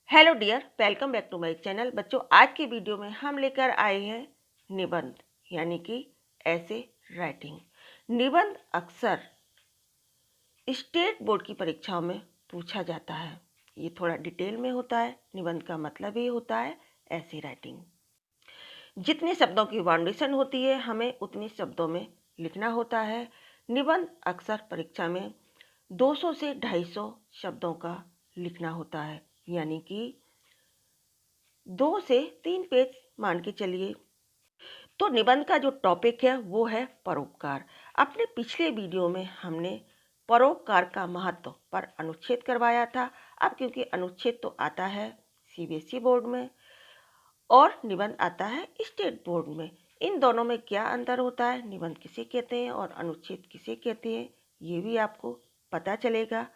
Hello dear, welcome back to my channel. बच्चों, आज की वीडियो में हम लेकर आए हैं निबंध यानी कि ऐसे राइटिंग। निबंध अक्सर स्टेट बोर्ड की परीक्षाओं में पूछा जाता है। ये थोड़ा डिटेल में होता है। निबंध का मतलब ये होता है ऐसे राइटिंग। जितने शब्दों की फाउंडेशन होती है हमें उतने शब्दों में लिखना होता है। निबंध अक्सर परीक्षा में 200 से 250 शब्दों का लिखना होता है, यानी कि 2 से 3 पेज मान के चलिए। तो निबंध का जो टॉपिक है वो है परोपकार। अपने पिछले वीडियो में हमने परोपकार का महत्व पर अनुच्छेद करवाया था। अब क्योंकि अनुच्छेद तो आता है सीबीएसई बोर्ड में और निबंध आता है स्टेट बोर्ड में, इन दोनों में क्या अंतर होता है, निबंध किसे कहते हैं और अनुच्छेद किसे कहते हैं, ये भी आपको पता चलेगा।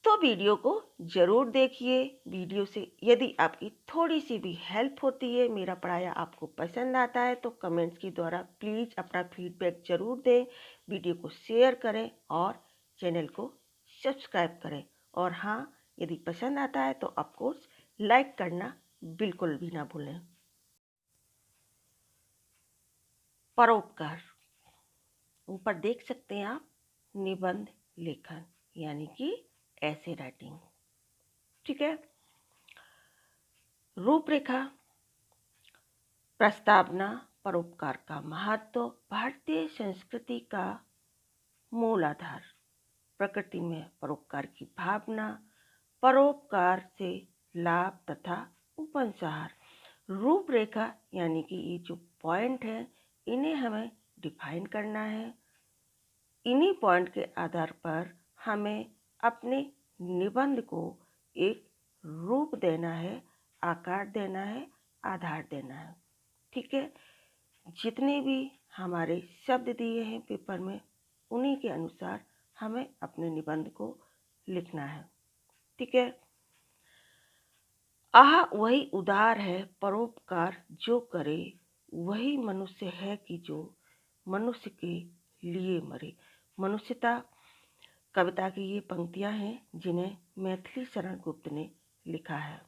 तो वीडियो को ज़रूर देखिए। वीडियो से यदि आपकी थोड़ी सी भी हेल्प होती है, मेरा पढ़ाया आपको पसंद आता है, तो कमेंट्स के द्वारा प्लीज़ अपना फीडबैक ज़रूर दें। वीडियो को शेयर करें और चैनल को सब्सक्राइब करें। और हाँ, यदि पसंद आता है तो ऑफकोर्स लाइक करना बिल्कुल भी ना भूलें। परोपकार, ऊपर देख सकते हैं आप, निबंध लेखन यानी कि ऐसे राइटिंग। ठीक है। रूपरेखा, प्रस्तावना, परोपकार का महत्व, भारतीय संस्कृति का मूल आधार, प्रकृति में परोपकार की भावना, परोपकार से लाभ तथा उपसंहार। रूपरेखा यानी कि ये जो पॉइंट है इन्हें हमें डिफाइन करना है। इन्हीं पॉइंट के आधार पर हमें अपने निबंध को एक रूप देना है, आकार देना है, आधार देना है। ठीक है। जितने भी हमारे शब्द दिए हैं पेपर में उन्हीं के अनुसार हमें अपने निबंध को लिखना है। ठीक है। आह वही उदार है परोपकार जो करे, वही मनुष्य है कि जो मनुष्य के लिए मरे। मनुष्यता कविता की ये पंक्तियां हैं जिन्हें मैथिली शरण गुप्त ने लिखा है।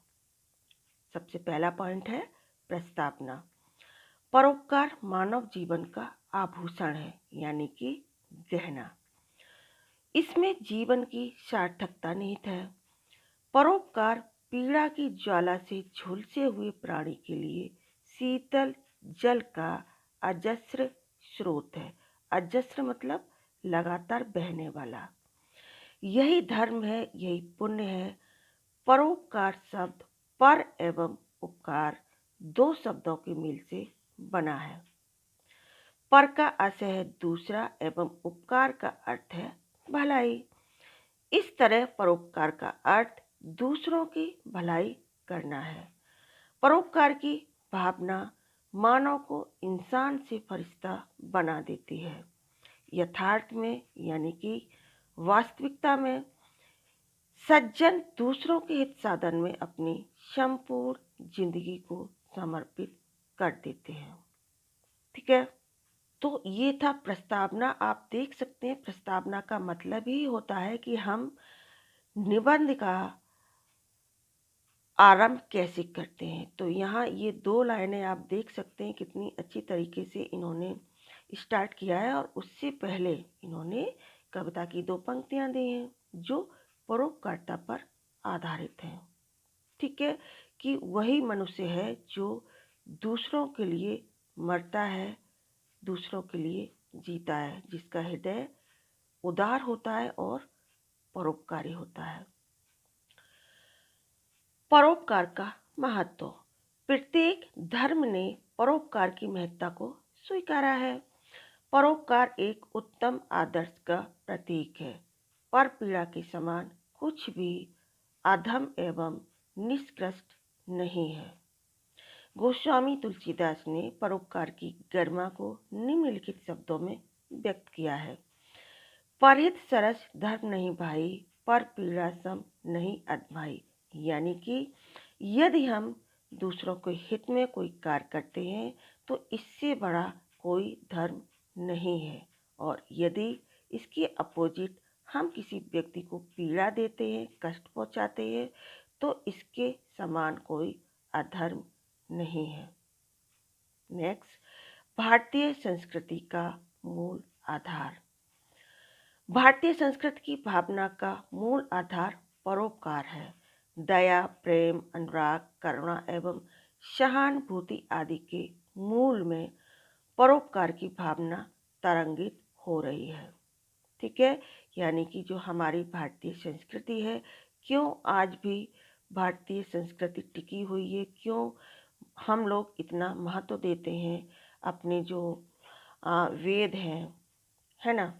सबसे पहला पॉइंट है प्रस्तावना। परोपकार मानव जीवन का आभूषण है, यानी कि गहना। इसमें जीवन की सार्थकता निहित है। परोपकार पीड़ा की ज्वाला से झुलसे हुए प्राणी के लिए शीतल जल का अजस्र स्रोत है। अजस्र मतलब लगातार बहने वाला। यही धर्म है, यही पुण्य है। परोपकार शब्द पर एवं उपकार दो शब्दों के मेल से बना है। पर का आशय है दूसरा एवं उपकार का अर्थ है भलाई। इस तरह परोपकार का अर्थ दूसरों की भलाई करना है। परोपकार की भावना मानव को इंसान से फरिश्ता बना देती है। यथार्थ में यानी कि वास्तविकता में सज्जन दूसरों के हित साधन में अपनी संपूर्ण जिंदगी को समर्पित कर देते हैं। ठीक है। तो ये था प्रस्तावना। आप देख सकते हैं प्रस्तावना का मतलब ही होता है कि हम निबंध का आरंभ कैसे करते हैं। तो यहाँ ये 2 लाइनें आप देख सकते हैं कितनी अच्छी तरीके से इन्होंने स्टार्ट किया है। और उससे पहले इन्होंने कविता की 2 पंक्तियाँ दी हैं जो परोपकारिता पर आधारित हैं। ठीक है। कि वही मनुष्य है जो दूसरों के लिए मरता है, दूसरों के लिए जीता है, जिसका हृदय उदार होता है और परोपकारी होता है। परोपकार का महत्व। प्रत्येक धर्म ने परोपकार की महत्ता को स्वीकारा है। परोपकार एक उत्तम आदर्श का प्रतीक है। पर पीड़ा के समान कुछ भी अधम एवं निष्कृष्ट नहीं है। गोस्वामी तुलसीदास ने परोपकार की गरिमा को निम्नलिखित शब्दों में व्यक्त किया है। परहित सरस धर्म नहीं भाई, पर पीड़ा सम नहीं अधमाई। यानी कि यदि हम दूसरों के हित में कोई कार्य करते हैं तो इससे बड़ा कोई धर्म नहीं है। और यदि इसके अपोजिट हम किसी व्यक्ति को पीड़ा देते हैं, कष्ट पहुंचाते हैं, तो इसके समान कोई अधर्म नहीं है। नेक्स्ट, भारतीय संस्कृति का मूल आधार। भारतीय संस्कृति की भावना का मूल आधार परोपकार है। दया, प्रेम, अनुराग, करुणा एवं सहानुभूति आदि के मूल में परोपकार की भावना तरंगित हो रही है। ठीक है, यानी कि जो हमारी भारतीय संस्कृति है, क्यों आज भी भारतीय संस्कृति टिकी हुई है, क्यों हम लोग इतना महत्व देते हैं अपने जो वेद हैं, है ना,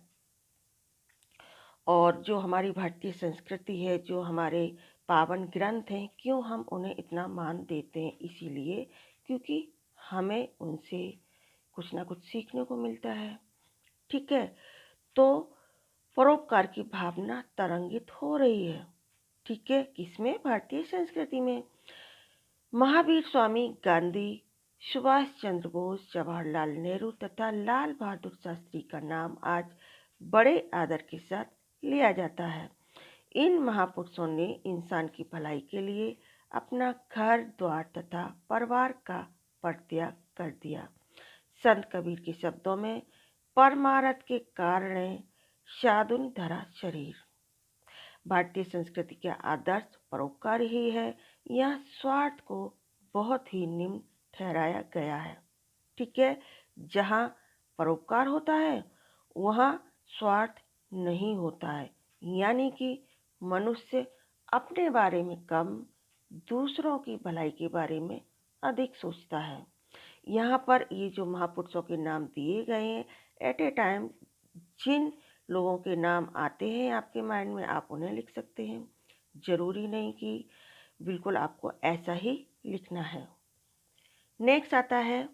और जो हमारी भारतीय संस्कृति है, जो हमारे पावन ग्रंथ हैं, क्यों हम उन्हें इतना मान देते हैं? इसीलिए क्योंकि हमें उनसे कुछ ना कुछ सीखने को मिलता है। ठीक है, तो परोपकार की भावना तरंगित हो रही है। ठीक है, किसमें? भारतीय संस्कृति में। महावीर स्वामी गांधी, सुभाष चंद्र बोस, जवाहरलाल नेहरू तथा लाल बहादुर शास्त्री का नाम आज बड़े आदर के साथ लिया जाता है। इन महापुरुषों ने इंसान की भलाई के लिए अपना घर द्वार तथा परिवार का परित्याग कर दिया। संत कबीर के शब्दों में, परमारथ के कारण साधुन धरा शरीर। भारतीय संस्कृति का आदर्श परोपकार ही है। यह स्वार्थ को बहुत ही निम्न ठहराया गया है। ठीक है, जहाँ परोपकार होता है वहाँ स्वार्थ नहीं होता है, यानी कि मनुष्य अपने बारे में कम, दूसरों की भलाई के बारे में अधिक सोचता है। यहाँ पर ये जो महापुरुषों के नाम दिए गए हैं, एट ए टाइम जिन लोगों के नाम आते हैं आपके माइंड में, आप उन्हें लिख सकते हैं। जरूरी नहीं कि बिल्कुल आपको ऐसा ही लिखना है। नेक्स्ट आता है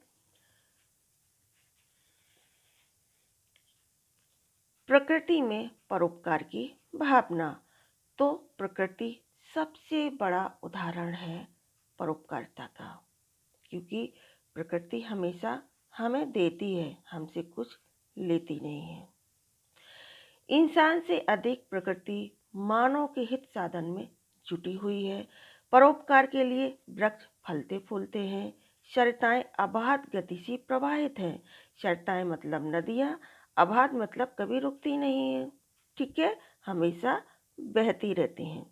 प्रकृति में परोपकार की भावना। तो प्रकृति सबसे बड़ा उदाहरण है परोपकारिता का, क्योंकि प्रकृति हमेशा हमें देती है, हमसे कुछ लेती नहीं है। इंसान से अधिक प्रकृति मानव के हित साधन में जुटी हुई है। परोपकार के लिए वृक्ष फलते फूलते हैं, सरिताएं अबाध गति से प्रवाहित हैं। सरिताएं मतलब नदियाँ, अबाध मतलब कभी रुकती नहीं है। ठीक है, हमेशा बहती रहती हैं।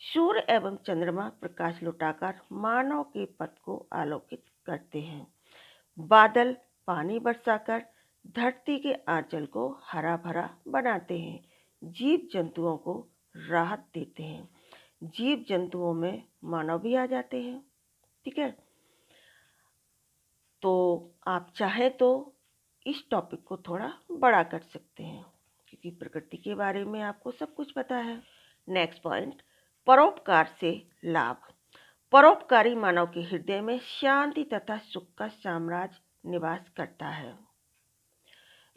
सूर्य एवं चंद्रमा प्रकाश लौटाकर मानव के पथ को आलोकित करते हैं। बादल पानी बरसाकर धरती के आंचल को हरा भरा बनाते हैं। जीव जंतुओं को राहत देते हैं। जीव जंतुओं में मानव भी आ जाते हैं। ठीक है, तो आप चाहे तो इस टॉपिक को थोड़ा बड़ा कर सकते हैं, क्योंकि प्रकृति के बारे में आपको सब कुछ पता है। नेक्स्ट पॉइंट, परोपकार से लाभ। परोपकारी मानव के हृदय में शांति तथा सुख का साम्राज्य निवास करता है।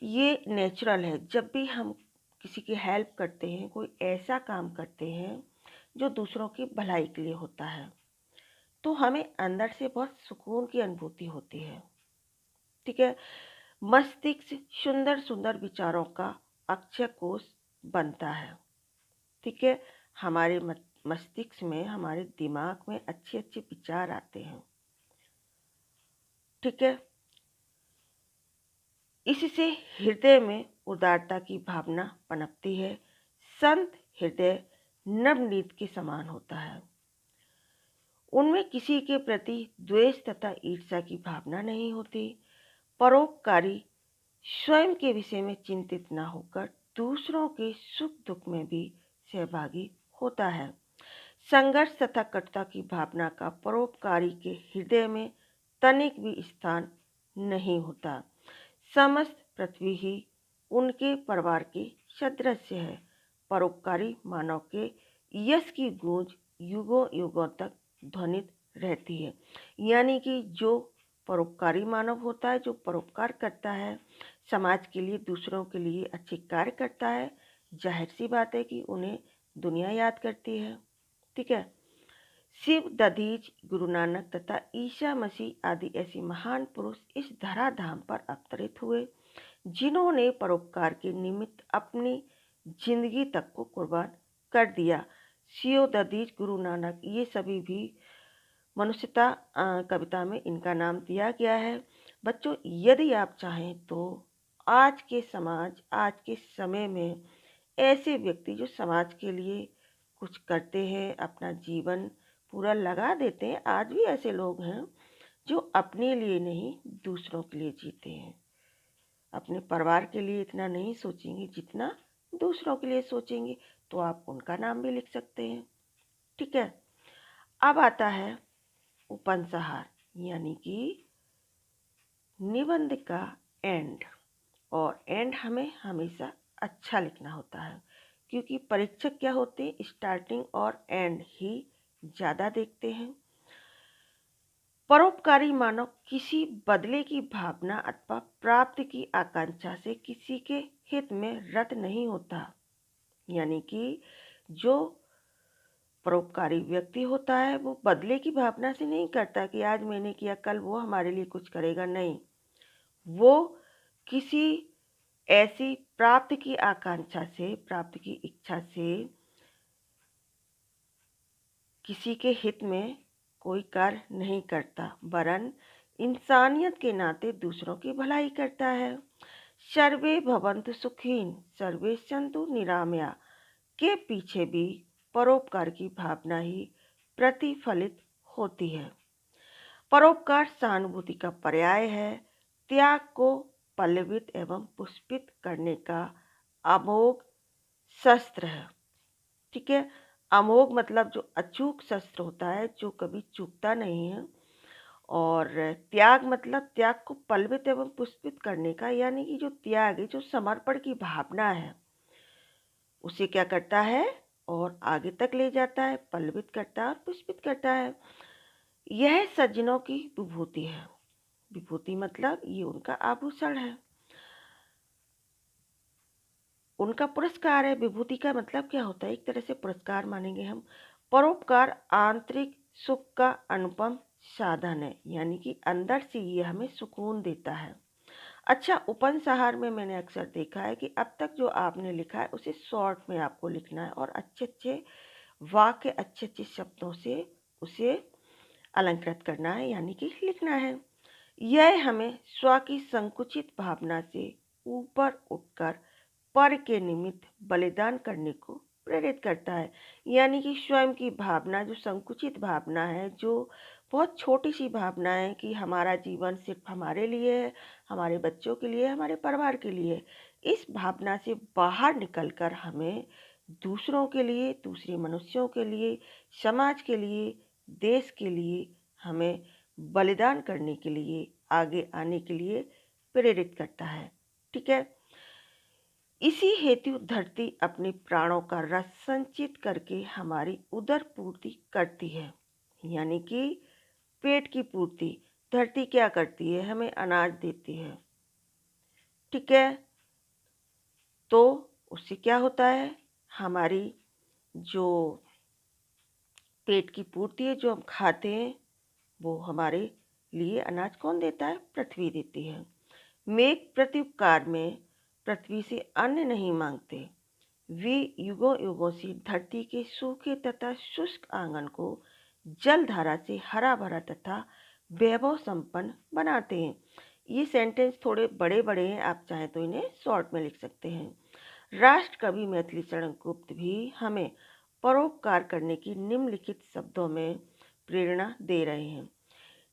ये नेचुरल है। जब भी हम किसी की हेल्प करते हैं, कोई ऐसा काम करते हैं जो दूसरों की भलाई के लिए होता है, तो हमें अंदर से बहुत सुकून की अनुभूति होती है। ठीक है, मस्तिष्क सुंदर सुंदर विचारों का अक्षय कोश बनता है। ठीक है, हमारे मस्तिष्क में, हमारे दिमाग में अच्छे अच्छे विचार आते हैं। ठीक है, इससे हृदय में उदारता की भावना पनपती है। संत हृदय नवनीत के समान होता है। उनमें किसी के प्रति द्वेष तथा ईर्ष्या की भावना नहीं होती। परोपकारी स्वयं के विषय में चिंतित न होकर दूसरों के सुख दुख में भी सहभागी होता है। संघर्ष तथा कटुता की भावना का परोपकारी के हृदय में तनिक भी स्थान नहीं होता। समस्त पृथ्वी ही उनके परिवार के सदृश्य है। परोपकारी मानव के यश की गूंज युगों युगों तक ध्वनित रहती है। यानी कि जो परोपकारी मानव होता है, जो परोपकार करता है, समाज के लिए, दूसरों के लिए अच्छे कार्य करता है, जाहिर सी बात है कि उन्हें दुनिया याद करती है। ठीक है, शिव, दधीच, गुरु नानक तथा ईसा मसीह आदि ऐसे महान पुरुष इस धराधाम पर अवतरित हुए, जिन्होंने परोपकार के निमित्त अपनी जिंदगी तक को कुर्बान कर दिया। सियो ददीज गुरु नानक, ये सभी भी मनुष्यता कविता में इनका नाम दिया गया है। बच्चों, यदि आप चाहें तो आज के समाज, आज के समय में ऐसे व्यक्ति जो समाज के लिए कुछ करते हैं, अपना जीवन पूरा लगा देते हैं, आज भी ऐसे लोग हैं जो अपने लिए नहीं दूसरों के लिए जीते हैं। अपने परिवार के लिए इतना नहीं सोचेंगे जितना दूसरों के लिए सोचेंगे, तो आप उनका नाम भी लिख सकते हैं। ठीक है। अब आता है उपसंहार, यानी कि निबंध का एंड। और एंड हमें हमेशा अच्छा लिखना होता है, क्योंकि परीक्षक क्या होते हैं, स्टार्टिंग और एंड ही ज़्यादा देखते हैं। परोपकारी मानव किसी बदले की भावना अथवा प्राप्ति की आकांक्षा से किसी के हित में रत नहीं होता। यानी कि जो परोपकारी व्यक्ति होता है वो बदले की भावना से नहीं करता कि आज मैंने किया कल वो हमारे लिए कुछ करेगा, नहीं। वो किसी ऐसी प्राप्ति की आकांक्षा से, प्राप्ति की इच्छा से किसी के हित में कोई कार्य नहीं करता, वरन इंसानियत के नाते दूसरों की भलाई करता है। सर्वे भवन्तु सुखीन सर्वे सन्तु निरामया के पीछे भी परोपकार की भावना ही प्रतिफलित होती है। परोपकार सहानुभूति का पर्याय है, त्याग को पल्लवित एवं पुष्पित करने का अमोघ शस्त्र है। ठीक है। अमोघ मतलब जो अचूक शस्त्र होता है, जो कभी चूकता नहीं है। और त्याग मतलब त्याग को पल्लवित एवं पुष्पित करने का, यानी कि जो त्याग है, जो समर्पण की भावना है, उसे क्या करता है और आगे तक ले जाता है, पल्लवित करता है और पुष्पित करता है। यह सज्जनों की विभूति है। विभूति मतलब ये उनका आभूषण है, उनका पुरस्कार है। विभूति का मतलब क्या होता है, एक तरह से पुरस्कार मानेंगे हम। परोपकार आंतरिक सुख का अनुपम साधन है, यानी कि अंदर से ये हमें सुकून देता है। अच्छा, उपसंहार में मैंने अक्सर देखा है कि अब तक जो आपने लिखा है उसे शॉर्ट में आपको लिखना है और अच्छे अच्छे वाक्य, अच्छे अच्छे शब्दों से उसे अलंकृत करना है, यानी कि लिखना है। यह हमें स्व की संकुचित भावना से ऊपर उठकर पर के निमित्त बलिदान करने को प्रेरित करता है। यानी कि स्वयं की भावना, जो संकुचित भावना है, जो बहुत छोटी सी भावना है कि हमारा जीवन सिर्फ हमारे लिए है, हमारे बच्चों के लिए, हमारे परिवार के लिए, इस भावना से बाहर निकलकर हमें दूसरों के लिए, दूसरे मनुष्यों के लिए, समाज के लिए, देश के लिए हमें बलिदान करने के लिए, आगे आने के लिए प्रेरित करता है। ठीक है। इसी हेतु धरती अपने प्राणों का रस संचित करके हमारी उदर पूर्ति करती है, यानी कि पेट की पूर्ति। धरती क्या करती है, हमें अनाज देती है। ठीक है। तो उससे क्या होता है, हमारी जो पेट की पूर्ति है, जो हम खाते हैं, वो हमारे लिए अनाज कौन देता है, पृथ्वी देती है। मेघ प्रत्युपकार में पृथ्वी से अन्न नहीं मांगते, वे युगों युगों से धरती के सूखे तथा शुष्क आंगन को जलधारा से हरा भरा तथा वैभव संपन्न बनाते हैं। ये सेंटेंस थोड़े बड़े बड़े हैं, आप चाहें तो इन्हें शॉर्ट में लिख सकते हैं। राष्ट्र कवि मैथिली चरण गुप्त भी हमें परोपकार करने की निम्नलिखित शब्दों में प्रेरणा दे रहे हैं।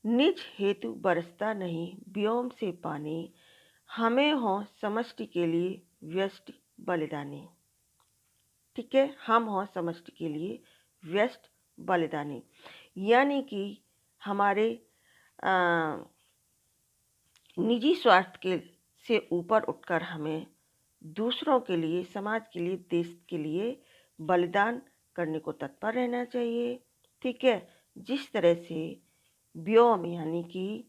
निज हेतु बरसता नहीं व्योम से पानी, हमें हो समष्टि के लिए व्यष्टि बलिदानी। ठीक है। हम हों समष्टि के लिए व्यष्टि बलिदानी, यानी कि हमारे निजी स्वार्थ के से ऊपर उठकर हमें दूसरों के लिए, समाज के लिए, देश के लिए बलिदान करने को तत्पर रहना चाहिए। ठीक है। जिस तरह से व्योम यानी कि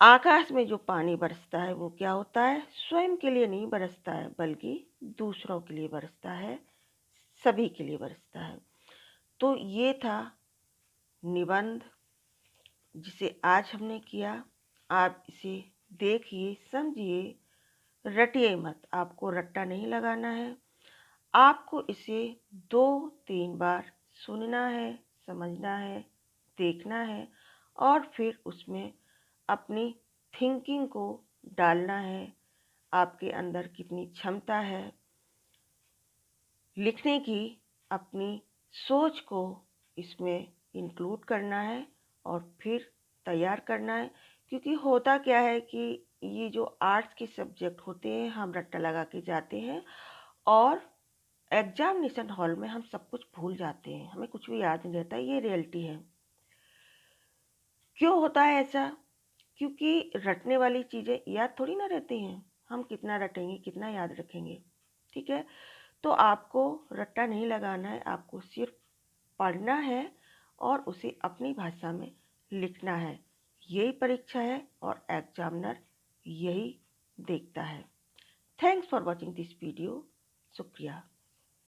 आकाश में जो पानी बरसता है वो क्या होता है, स्वयं के लिए नहीं बरसता है, बल्कि दूसरों के लिए बरसता है, सभी के लिए बरसता है। तो ये था निबंध जिसे आज हमने किया। आप इसे देखिए, समझिए, रटिए मत, आपको रट्टा नहीं लगाना है। आपको इसे 2-3 बार सुनना है, समझना है, देखना है और फिर उसमें अपनी थिंकिंग को डालना है। आपके अंदर कितनी क्षमता है लिखने की, अपनी सोच को इसमें इंक्लूड करना है और फिर तैयार करना है। क्योंकि होता क्या है कि ये जो आर्ट्स के सब्जेक्ट होते हैं हम रट्टा लगा के जाते हैं और एग्जामिनेशन हॉल में हम सब कुछ भूल जाते हैं, हमें कुछ भी याद नहीं रहता। ये रियलिटी है। क्यों होता है ऐसा? क्योंकि रटने वाली चीज़ें याद थोड़ी ना रहती हैं। हम कितना रटेंगे, कितना याद रखेंगे? ठीक है, तो आपको रट्टा नहीं लगाना है, आपको सिर्फ पढ़ना है और उसे अपनी भाषा में लिखना है। यही परीक्षा है और एग्जामिनर यही देखता है। Thanks for watching this video. शुक्रिया।